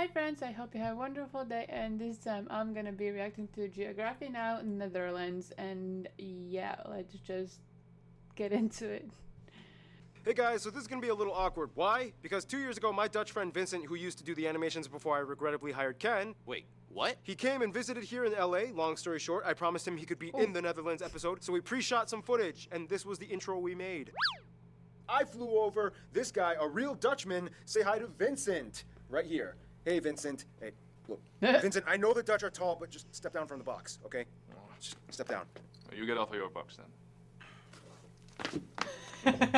Hi friends, I hope you have a wonderful day, and this time I'm gonna be reacting to Geography Now Netherlands, and yeah, let's just get into it. Hey guys, so this is gonna be a little awkward. Why? Because 2 years ago, my Dutch friend Vincent, who used to do the animations before I regrettably hired Ken, Wait, what? he came and visited here in LA. Long story short, I promised him he could be in the Netherlands episode, so we pre-shot some footage, and this was the intro we made. I flew over. This guy, a real Dutchman, say hi to Vincent. Right here. Hey, Vincent. Hey, look. Vincent, I know the Dutch are tall, but just step down from the box, okay? Just step down. You get off of your box then.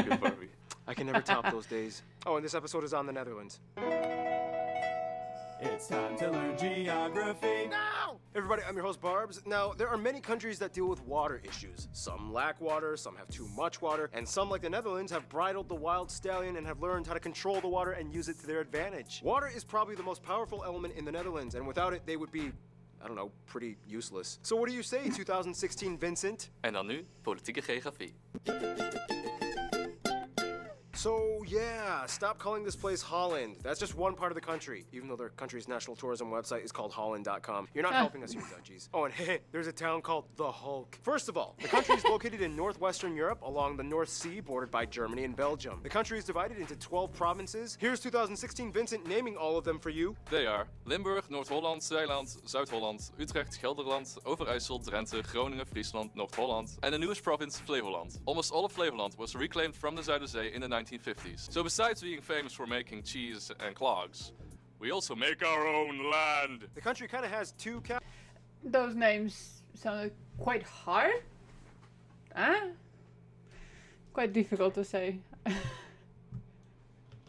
Good Barbie. I can never top those days. Oh, and this episode is on the Netherlands. It's time to learn geography. Now! Everybody, I'm your host, Barbs. Now, there are many countries that deal with water issues. Some lack water, some have too much water, and some, like the Netherlands, have bridled the wild stallion and have learned how to control the water and use it to their advantage. Water is probably the most powerful element in the Netherlands, and without it, they would be, I don't know, pretty useless. So what do you say, 2016 Vincent? En dan nu politieke geografie. So, yeah, stop calling this place Holland. That's just one part of the country, even though their country's national tourism website is called holland.com. You're not helping us here, Dutchies. Oh, and hey, there's a town called The Hulk. First of all, the country is located in northwestern Europe along the North Sea, bordered by Germany and Belgium. The country is divided into 12 provinces. Here's 2016 Vincent naming all of them for you. They are Limburg, Noord-Holland, Zeeland, Zuid-Holland, Utrecht, Gelderland, Overijssel, Drenthe, Groningen, Friesland, North-Holland, and the newest province, Flevoland. Almost all of Flevoland was reclaimed from the Zuiderzee in the 1950s. So besides being famous for making cheese and clogs, we also make our own land. The country kind of has two Those names sounded quite hard. Huh? Quite difficult to say.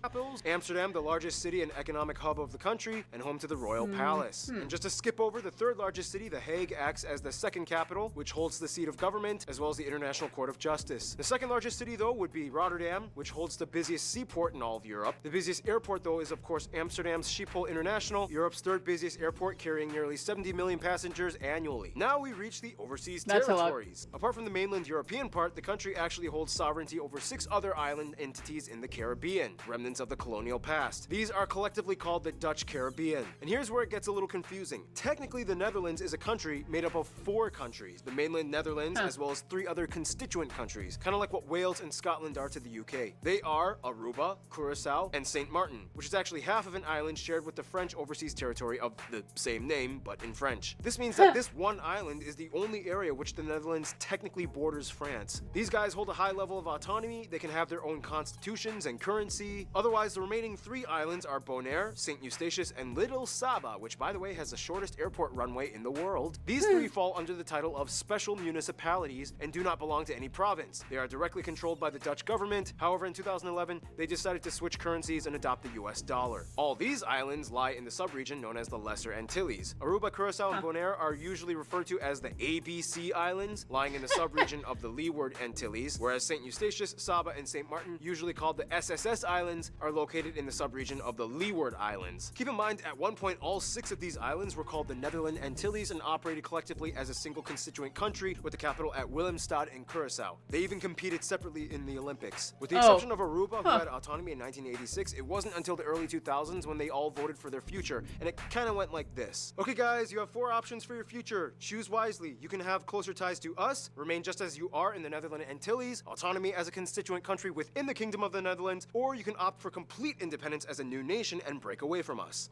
capitals. Amsterdam, the largest city and economic hub of the country, and home to the Royal Palace. And just to skip over, the third largest city, The Hague, acts as the second capital, which holds the seat of government, as well as the International Court of Justice. The second largest city, though, would be Rotterdam, which holds the busiest seaport in all of Europe. The busiest airport, though, is of course Amsterdam's Schiphol International, Europe's third busiest airport, carrying nearly 70 million passengers annually. Now we reach the overseas That's a lot. territories. Apart from the mainland European part, the country actually holds sovereignty over 6 other island entities in the Caribbean, remnants of the colonial past. These are collectively called the Dutch Caribbean. And here's where it gets a little confusing. Technically, the Netherlands is a country made up of 4 countries, the mainland Netherlands, as well as 3 other constituent countries, kind of like what Wales and Scotland are to the UK. They are Aruba, Curacao, and Saint Martin, which is actually half of an island shared with the French overseas territory of the same name, but in French. This means that this one island is the only area which the Netherlands technically borders France. These guys hold a high level of autonomy, they can have their own constitutions and currency. Otherwise, the remaining 3 islands are Bonaire, St. Eustatius, and Little Saba, which by the way has the shortest airport runway in the world. These 3 fall under the title of special municipalities and do not belong to any province. They are directly controlled by the Dutch government. However, in 2011, they decided to switch currencies and adopt the US dollar. All these islands lie in the subregion known as the Lesser Antilles. Aruba, Curacao, and Bonaire are usually referred to as the ABC Islands, lying in the subregion of the Leeward Antilles, whereas St. Eustatius, Saba, and St. Martin, usually called the SSS Islands, are located in the subregion of the Leeward Islands. Keep in mind, at one point, all 6 of these islands were called the Netherland Antilles and operated collectively as a single constituent country with the capital at Willemstad in Curacao. They even competed separately in the Olympics. With the exception of Aruba, who had autonomy in 1986, it wasn't until the early 2000s when they all voted for their future, and it kind of went like this. Okay guys, you have 4 options for your future. Choose wisely. You can have closer ties to us, remain just as you are in the Netherland Antilles, autonomy as a constituent country within the Kingdom of the Netherlands, or you can opt for complete independence as a new nation and break away from us.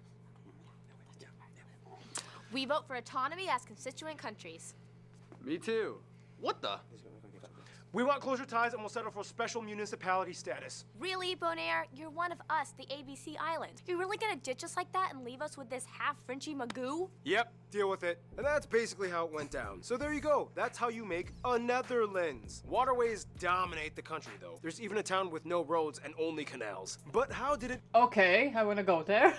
We vote for autonomy as constituent countries. Me too. What the? We want closer ties and we'll settle for special municipality status. Really, Bonaire? You're one of us, the ABC Islands. You're really gonna ditch us like that and leave us with this half-Frenchy magoo? Yep, deal with it. And that's basically how it went down. So there you go. That's how you make a Netherlands. Waterways dominate the country though. There's even a town with no roads and only canals. But how did it Okay, I wanna go there.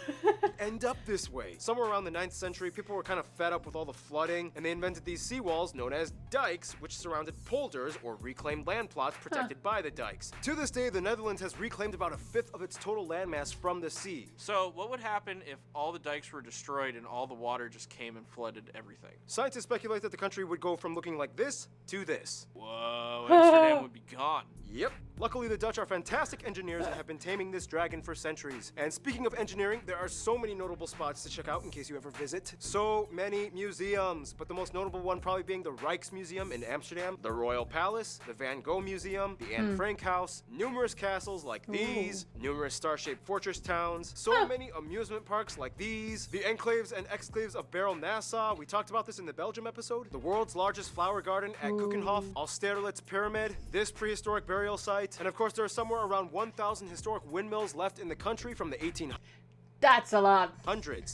end up this way? Somewhere around the 9th century, people were kind of fed up with all the flooding, and they invented these seawalls known as dikes, which surrounded polders or reclaimed land plots protected by the dikes. To this day, the Netherlands has reclaimed about 1/5 of its total landmass from the sea. So, what would happen if all the dikes were destroyed and all the water just came and flooded everything? Scientists speculate that the country would go from looking like this to this. Whoa, Amsterdam would be gone. Yep. Luckily, the Dutch are fantastic engineers and have been taming this dragon for centuries. And speaking of engineering, there are so many many notable spots to check out in case you ever visit. So many museums, but the most notable one probably being the Rijksmuseum in Amsterdam, the Royal Palace, the Van Gogh Museum, the Anne Frank House, numerous castles like these, numerous star-shaped fortress towns, so many amusement parks like these, the enclaves and exclaves of Barrel Nassau. We talked about this in the Belgium episode. The world's largest flower garden at Keukenhof, Austerlitz Pyramid, this prehistoric burial site, and of course there are somewhere around 1,000 historic windmills left in the country from the 1800s. That's a lot.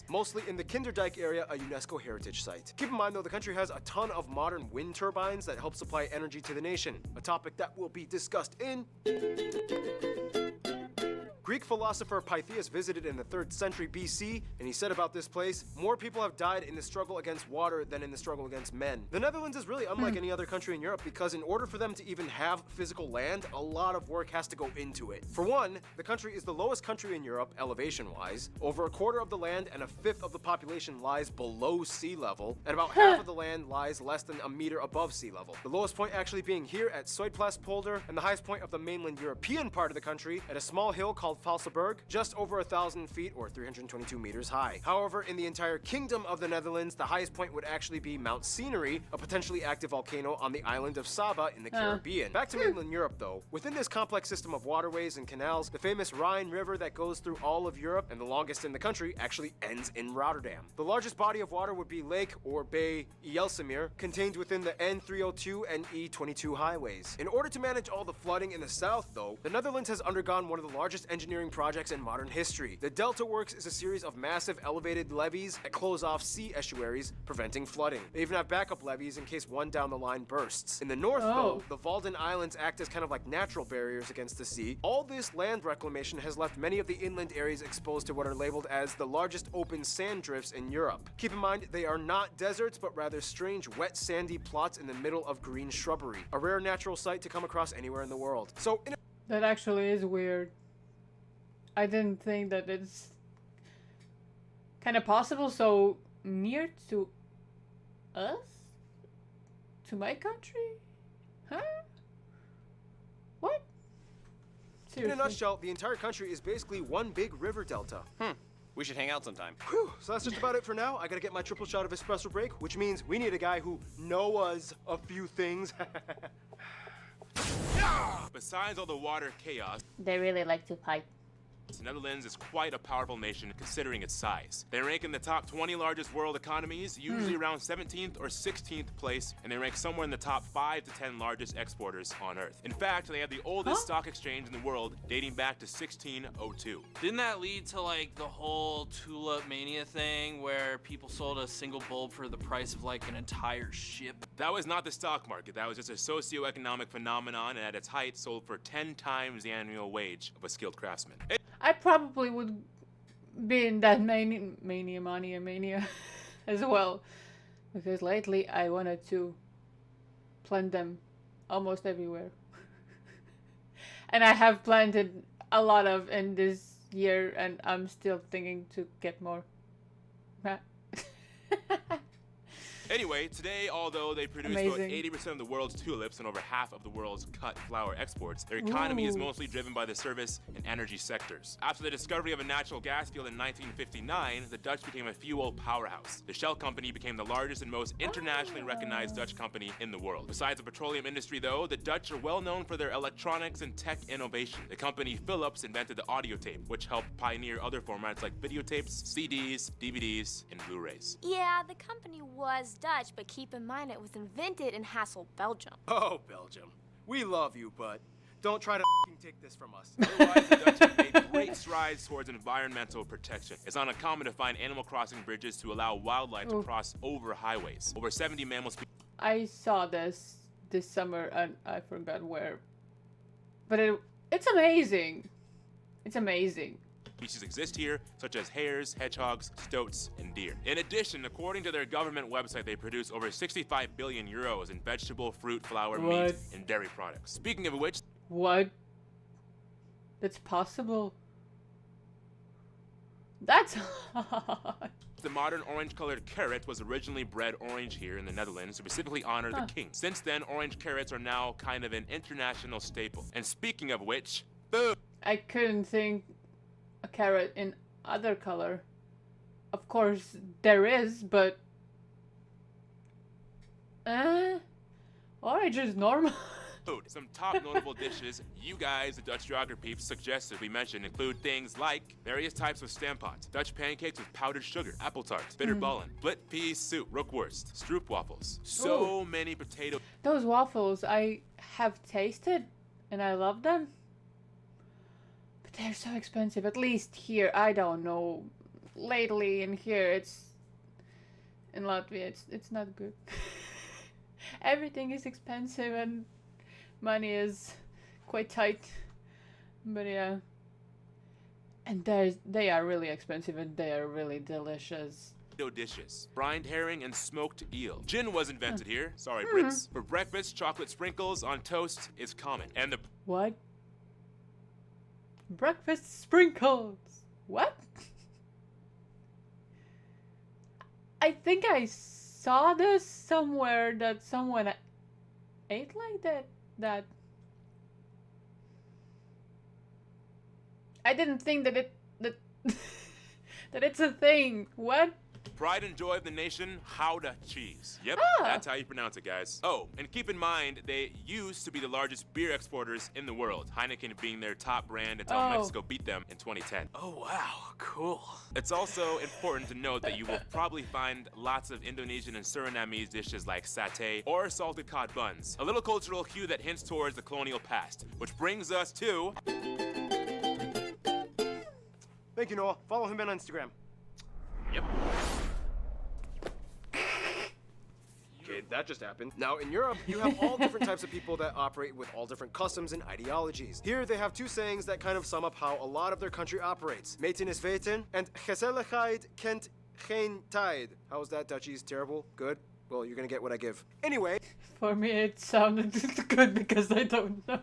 Mostly in the Kinderdijk area, a UNESCO heritage site. Keep in mind though, the country has a ton of modern wind turbines that help supply energy to the nation, a topic that will be discussed in... Greek philosopher Pythias visited in the 3rd century BC, and he said about this place, more people have died in the struggle against water than in the struggle against men. The Netherlands is really unlike any other country in Europe because in order for them to even have physical land, a lot of work has to go into it. For one, the country is the lowest country in Europe, elevation-wise. Over a quarter of the land and a fifth of the population lies below sea level, and about half of the land lies less than a meter above sea level. The lowest point actually being here at Zuidplaspolder, and the highest point of the mainland European part of the country at a small hill called Valseberg, just over 1,000 feet or 322 meters high. However, in the entire Kingdom of the Netherlands, the highest point would actually be Mount Scenery, a potentially active volcano on the island of Saba in the Caribbean. Back to mainland Europe though. Within this complex system of waterways and canals, the famous Rhine River that goes through all of Europe and the longest in the country actually ends in Rotterdam. The largest body of water would be Lake or Bay Ijsselmeer, contained within the N302 and E22 highways. In order to manage all the flooding in the south though, the Netherlands has undergone one of the largest engineering projects in modern history. The Delta Works is a series of massive elevated levees that close off sea estuaries, preventing flooding. They even have backup levees in case one down the line bursts. In the north though, the Walden Islands act as kind of like natural barriers against the sea. All this land reclamation has left many of the inland areas exposed to what are labeled as the largest open sand drifts in Europe. Keep in mind, they are not deserts, but rather strange wet sandy plots in the middle of green shrubbery. A rare natural sight to come across anywhere in the world. So That actually is weird. I didn't think that it's kind of possible so near to us? To my country? Huh? What? Seriously. in a nutshell, the entire country is basically one big river delta. We should hang out sometime. Whew, so that's just about it for now. I gotta get my triple shot of espresso break, which means we need a guy who knows a few things. Besides all the water chaos, They really like to fight. the Netherlands is quite a powerful nation considering its size. They rank in the top 20 largest world economies, usually around 17th or 16th place, and they rank somewhere in the top 5 to 10 largest exporters on Earth. In fact, they have the oldest stock exchange in the world, dating back to 1602. Didn't that lead to like the whole tulip mania thing where people sold a single bulb for the price of like an entire ship? That was not the stock market, that was just a socioeconomic phenomenon, and at its height sold for 10 times the annual wage of a skilled craftsman. I probably would be in that mania as well. Because lately I wanted to plant them almost everywhere. And I have planted a lot of in this year and I'm still thinking to get more. Anyway, today, although they produce Amazing. about 80% of the world's tulips and over half of the world's cut flower exports, their economy is mostly driven by the service and energy sectors. After the discovery of a natural gas field in 1959, the Dutch became a fuel powerhouse. The Shell company became the largest and most internationally recognized Dutch company in the world. Besides the petroleum industry, though, the Dutch are well known for their electronics and tech innovation. The company Philips invented the audio tape, which helped pioneer other formats like videotapes, CDs, DVDs, and Blu-rays. Yeah, the company was Dutch, but keep in mind it was invented in Hasselt, Belgium. Oh, Belgium. We love you, but don't try to take this from us. Otherwise, the Dutch have made great strides towards environmental protection. It's not uncommon to find animal crossing bridges to allow wildlife to cross over highways. Over 70 mammal species. I saw this summer and I forgot where. But it's amazing. It's amazing. Species exist here, such as hares, hedgehogs, stoats, and deer. In addition, according to their government website, they produce over 65 billion euros in vegetable, fruit, flour, meat, What? and dairy products. Speaking of which, What? That's possible? That's hot. the modern orange-colored carrot was originally bred orange here in the Netherlands to specifically honor the king. Since then, orange carrots are now kind of an international staple. And speaking of which, boom! I couldn't think a carrot in other color. course there is, but orange is normal. Food. Some top notable dishes you guys, the Dutch geography suggested we mention include things like various types of stamppot, Dutch pancakes with powdered sugar, apple tart, bitterballen, split pea soup, rookworst, stroopwafels. So many potato. Those waffles I have tasted and I love them. But they're so expensive, at least here. I don't know. Lately in here in Latvia it's not good. Everything is expensive and money is quite tight. But yeah. And they are really expensive and they are really delicious. Dishes. Brined herring and smoked eel. Gin was invented here. Sorry, Brits. For breakfast, chocolate sprinkles on toast is common. And the What? Breakfast sprinkles. What? I think I saw this somewhere that someone ate like that. I didn't think that that it's a thing. What? pride and joy of the nation, Gouda cheese. Yep, that's how you pronounce it, guys. Oh, and keep in mind, they used to be the largest beer exporters in the world, Heineken being their top brand until Mexico beat them in 2010. Oh, wow. Cool. It's also important to note that you will probably find lots of Indonesian and Surinamese dishes like satay or salted cod buns, a little cultural hue that hints towards the colonial past, which brings us to... Thank you, Noah. Follow him on Instagram. Yep. Okay, that just happened. Now, in Europe, you have all different types of people that operate with all different customs and ideologies. Here, they have two sayings that kind of sum up how a lot of their country operates. Meten is weten, and gezelligheid kent geen tijd. How is that, Dutchies? Terrible? Good? Well, you're gonna get what I give. Anyway. For me, it sounded good because I don't know.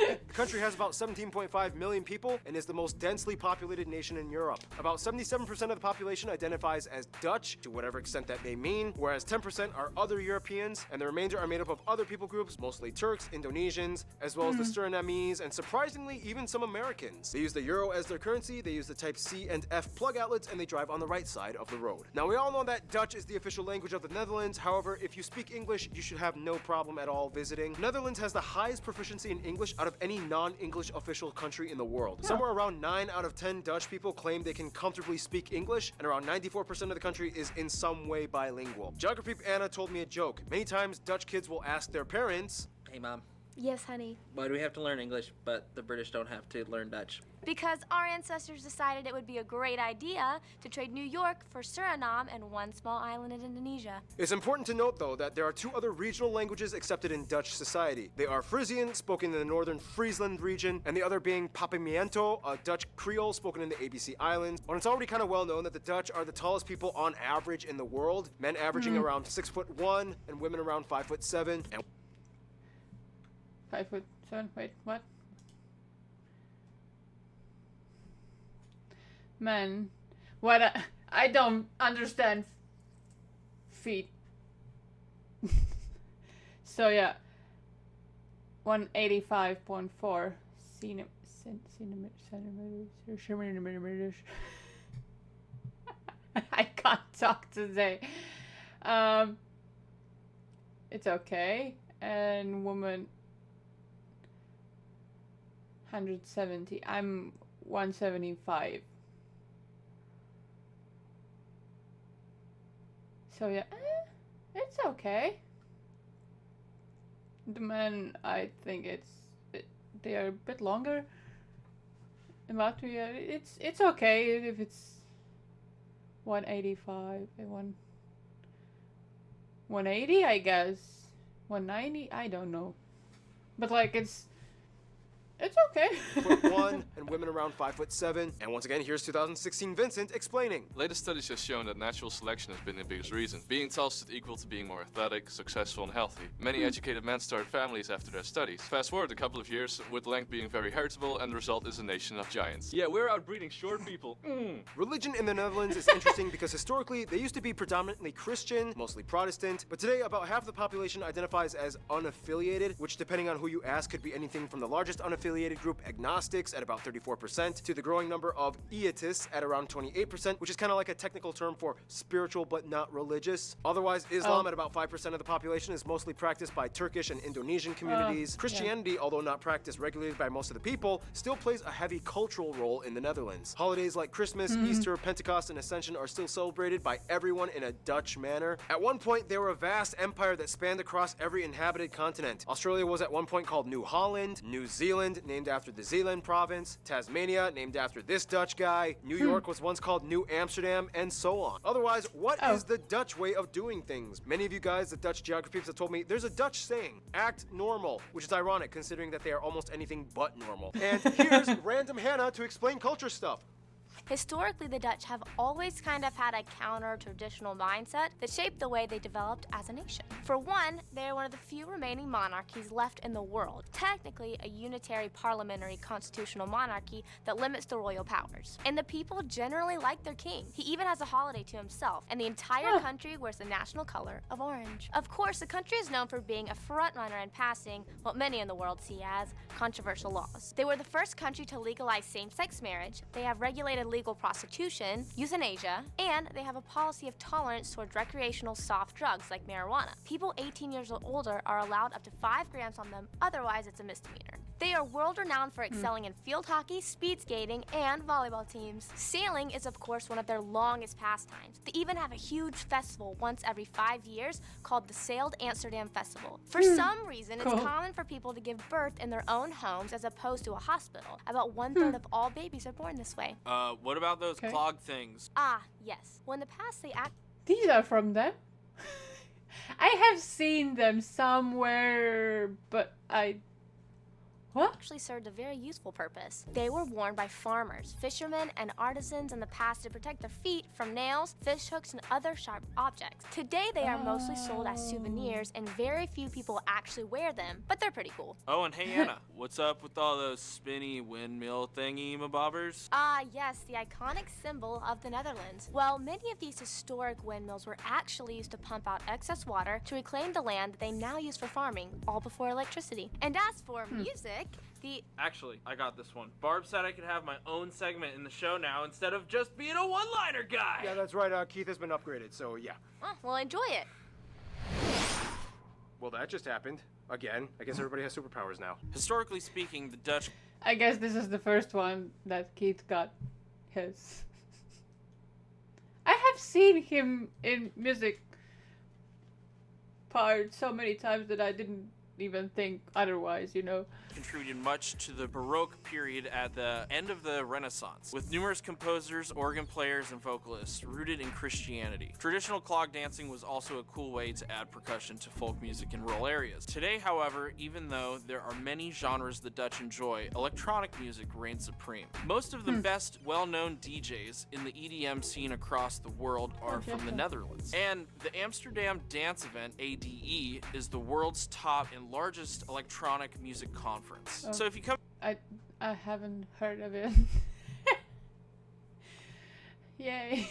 The country has about 17.5 million people and is the most densely populated nation in Europe. About 77% of the population identifies as Dutch, to whatever extent that may mean, whereas 10% are other Europeans, and the remainder are made up of other people groups, mostly Turks, Indonesians, as well as the Surinamese, and surprisingly, even some Americans. They use the euro as their currency, they use the type C and F plug outlets, and they drive on the right side of the road. Now, we all know that Dutch is the official language of the Netherlands. However, if you speak English, you should have no problem at all visiting. Netherlands has the highest proficiency in English out of any non-English official country in the world. Somewhere around 9 out of 10 Dutch people claim they can comfortably speak English, and around 94% of the country is in some way bilingual. Geography Anna told me a joke. Many times Dutch kids will ask their parents, Hey, Mom. Yes, honey. Why do we have to learn English, but the British don't have to learn Dutch? Because our ancestors decided it would be a great idea to trade New York for Suriname and one small island in Indonesia. It's important to note, though, that there are two other regional languages accepted in Dutch society. They are Frisian, spoken in the northern Friesland region, and the other being Papiamento, a Dutch Creole spoken in the ABC Islands. When it's already kind of well known that the Dutch are the tallest people on average in the world, men averaging around 6'1" and women around 5'7". And 5'7". Wait, what? Man, what? I don't understand feet. So yeah, 185.4 centimeters. I can't talk today. It's okay. And woman 170. I'm 175. So yeah, it's okay. The men, I think they are a bit longer. In Latvia, it's okay if it's 185 and 180, I guess. 190, I don't know. But like it's okay. 6'1" and women around 5'7". And once again, here's 2016 Vincent explaining. Latest studies have shown that natural selection has been the biggest reason. Being tall stood equal to being more athletic, successful, and healthy. Many educated men started families after their studies. Fast forward a couple of years, with length being very heritable, and the result is a nation of giants. Yeah, we're outbreeding short people. Religion in the Netherlands is interesting because historically, they used to be predominantly Christian, mostly Protestant, but today about half the population identifies as unaffiliated, which depending on who you ask could be anything from the largest unaffiliated affiliated group agnostics at about 34%, to the growing number of Ietists at around 28%, which is kind of like a technical term for spiritual but not religious. Otherwise, Islam at about 5% of the population is mostly practiced by Turkish and Indonesian communities. Christianity, although not practiced regularly by most of the people, still plays a heavy cultural role in the Netherlands. Holidays like Christmas, Easter, Pentecost, and Ascension are still celebrated by everyone in a Dutch manner. At one point, they were a vast empire that spanned across every inhabited continent. Australia was at one point called New Holland, New Zealand, named after the Zeeland province, Tasmania, named after this Dutch guy, New York was once called New Amsterdam, and so on. Otherwise, what is the Dutch way of doing things? Many of you guys, the Dutch geography peeps, have told me there's a Dutch saying, act normal, which is ironic considering that they are almost anything but normal. And here's random Hannah to explain culture stuff. Historically, the Dutch have always kind of had a counter-traditional mindset that shaped the way they developed as a nation. For one, they are one of the few remaining monarchies left in the world, technically a unitary parliamentary constitutional monarchy that limits the royal powers. And the people generally like their king. He even has a holiday to himself, and the entire country wears the national color of orange. Of course, the country is known for being a frontrunner in passing what many in the world see as controversial laws. They were the first country to legalize same-sex marriage, they have regulated legal prostitution, euthanasia, and they have a policy of tolerance towards recreational soft drugs like marijuana. People 18 years or older are allowed up to 5 grams on them, otherwise it's a misdemeanor. They are world-renowned for excelling in field hockey, speed skating, and volleyball teams. Sailing is of course one of their longest pastimes. They even have a huge festival once every 5 years called the Sailed Amsterdam Festival. For some reason, it's common for people to give birth in their own homes as opposed to a hospital. About 1/3 of all babies are born this way. What about those clog things? Ah, yes. When the past they act. These are from them. I have seen them somewhere, but what? Actually served a very useful purpose. They were worn by farmers, fishermen, and artisans in the past to protect their feet from nails, fish hooks, and other sharp objects. Today, they are mostly sold as souvenirs, and very few people actually wear them, but they're pretty cool. Oh, and hey, Anna, what's up with all those spinny windmill thingy-mabobbers? Ah, yes, the iconic symbol of the Netherlands. Well, many of these historic windmills were actually used to pump out excess water to reclaim the land that they now use for farming, all before electricity. And as for music, Actually, I got this one. Barb said I could have my own segment in the show now instead of just being a one-liner guy. Yeah, that's right. Keith has been upgraded, so yeah. Oh, well, enjoy it. Well, that just happened. Again. I guess everybody has superpowers now. Historically speaking, the Dutch... I guess this is the first one that Keith got his. I have seen him in music parts so many times that I didn't even think otherwise, you know. Contributed much to the Baroque period at the end of the Renaissance, with numerous composers, organ players, and vocalists rooted in Christianity. Traditional clog dancing was also a cool way to add percussion to folk music in rural areas. Today, however, even though there are many genres the Dutch enjoy, electronic music reigns supreme. Most of the best well-known DJs in the EDM scene across the world are from the Netherlands. And the Amsterdam Dance Event, ADE, is the world's top and largest electronic music conference. So if you come... I haven't heard of it. Yay.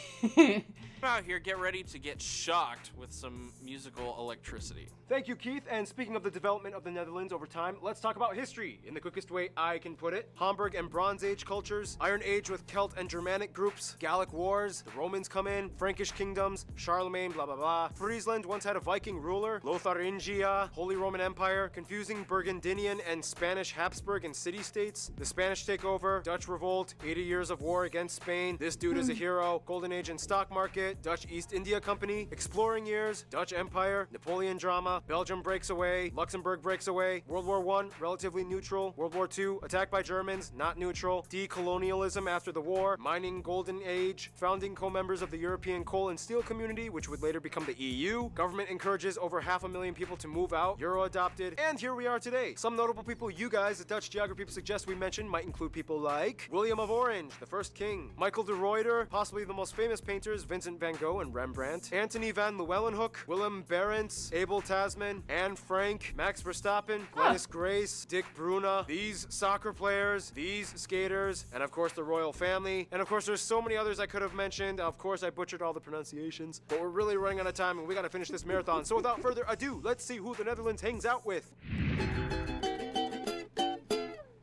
out here, get ready to get shocked with some musical electricity. Thank you, Keith. And speaking of the development of the Netherlands over time, let's talk about history in the quickest way I can put it. Hamburg and Bronze Age cultures, Iron Age with Celt and Germanic groups, Gallic Wars, the Romans come in, Frankish kingdoms, Charlemagne, blah blah blah. Friesland once had a Viking ruler, Lotharingia, Holy Roman Empire, confusing Burgundian and Spanish Habsburg and city-states, the Spanish takeover, Dutch revolt, 80 years of war against Spain, this dude is a hero, Golden Age and stock market, Dutch East India Company, exploring years, Dutch Empire, Napoleon drama, Belgium breaks away, Luxembourg breaks away, World War I, relatively neutral, World War II, attacked by Germans, not neutral, decolonialism after the war, mining golden age, founding co-members of the European Coal and Steel Community, which would later become the EU, government encourages over 500,000 people to move out, Euro adopted, and here we are today. Some notable people you guys, the Dutch geography people suggest we mention, might include people like William of Orange, the first king, Michael de Ruyter, possibly the most famous painters, Vincent van Gogh and Rembrandt, Antony van Leeuwenhoek, Willem Barents, Abel Tasman, Anne Frank, Max Verstappen, Glenys Grace, Dick Bruna, these soccer players, these skaters, and of course the royal family. And of course there's so many others I could have mentioned. Of course I butchered all the pronunciations, but we're really running out of time and we gotta finish this marathon. So without further ado, let's see who the Netherlands hangs out with.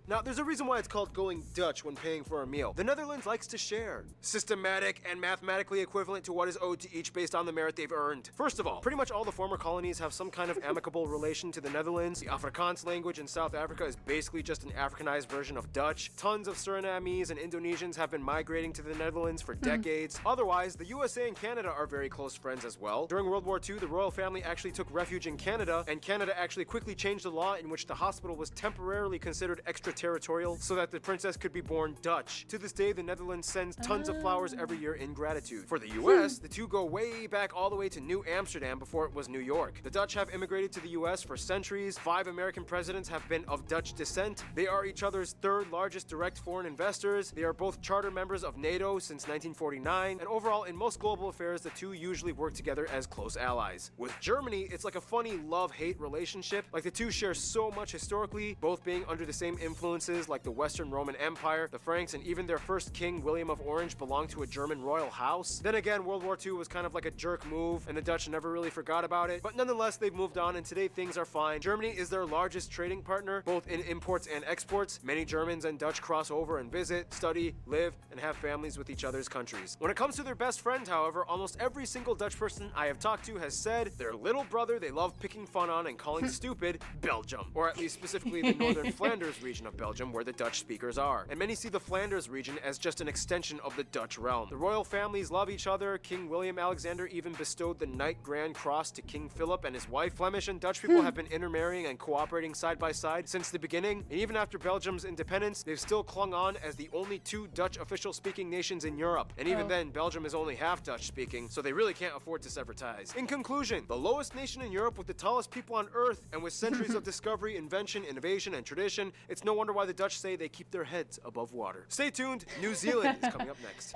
Now, there's a reason why it's called going Dutch when paying for a meal. The Netherlands likes to share. Systematic and mathematically equivalent to what is owed to each based on the merit they've earned. First of all, pretty much all the former colonies have some kind of amicable relation to the Netherlands. The Afrikaans language in South Africa is basically just an Africanized version of Dutch. Tons of Surinamese and Indonesians have been migrating to the Netherlands for decades. Otherwise, the USA and Canada are very close friends as well. During World War II, the royal family actually took refuge in Canada, and Canada actually quickly changed the law in which the hospital was temporarily considered extraterritorial so that the princess could be born Dutch. To this day, the Netherlands sends tons of flowers every year in gratitude. For the US, the two go way back all the way to New Amsterdam before it was New York. The Dutch have immigrated to the US for centuries. 5 American presidents have been of Dutch descent. They are each other's third largest direct foreign investors. They are both charter members of NATO since 1949, and overall, in most global affairs, the two usually work together as close allies. With Germany, it's like a funny love-hate relationship. Like, the two share so much historically, both being under the same influences like the Western Roman Empire, the Franks, and even their first king, William of Orange, belonged to a German royal house. Then again, World War II was kind of like a jerk move, and the Dutch never really forgot about it. But nonetheless, they've moved on, and today things are fine. Germany is their largest trading partner, both in imports and exports. Many Germans and Dutch cross over and visit, study, live, and have families with each other's countries. When it comes to their best friend, however, almost every single Dutch person I have talked to has said their little brother they love picking fun on and calling stupid, Belgium. Or at least specifically the northern Flanders region of Belgium, where the Dutch speakers are. And many see the Flanders region as just an extension of the Dutch realm. The royal families love each other. King William Alexander even bestowed the Knight Grand Cross to King Philip and his wife. Flemish and Dutch people have been intermarrying and cooperating side by side since the beginning. And even after Belgium's independence, they've still clung on as the only 2 Dutch official-speaking nations in Europe. And even then, Belgium is only half Dutch-speaking, so they really can't afford to sever ties. In conclusion, the lowest nation in Europe with the tallest people on Earth, and with centuries of discovery, invention, innovation, and tradition, it's no wonder why the Dutch say they keep their heads above water. Stay tuned, New Zealand is coming up next.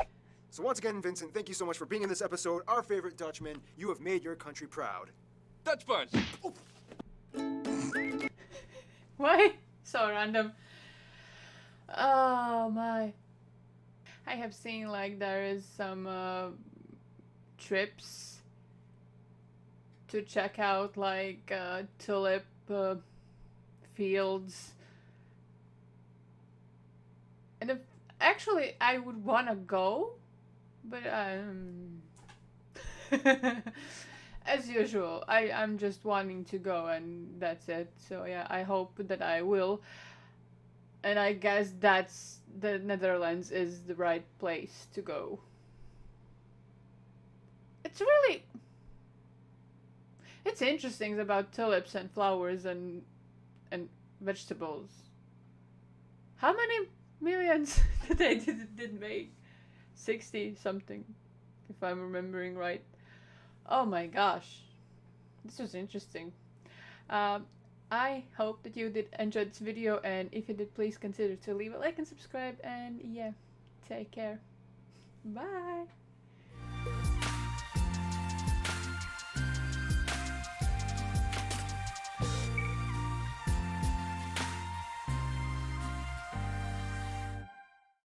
So once again, Vincent, thank you so much for being in this episode. Our favorite Dutchman, you have made your country proud. Dutch punch! Why? So random. Oh my. I have seen like there is some trips to check out like tulip fields. And if, actually I would want to go, but as usual, I'm just wanting to go and that's it. So yeah, I hope that I will. And I guess that's the Netherlands is the right place to go. It's interesting about tulips and flowers and vegetables. How many millions did they did make? 60 something, if I'm remembering right. Oh my gosh, this was interesting. I hope that you did enjoy this video, and if you did, please consider to leave a like and subscribe, and yeah, take care. Bye.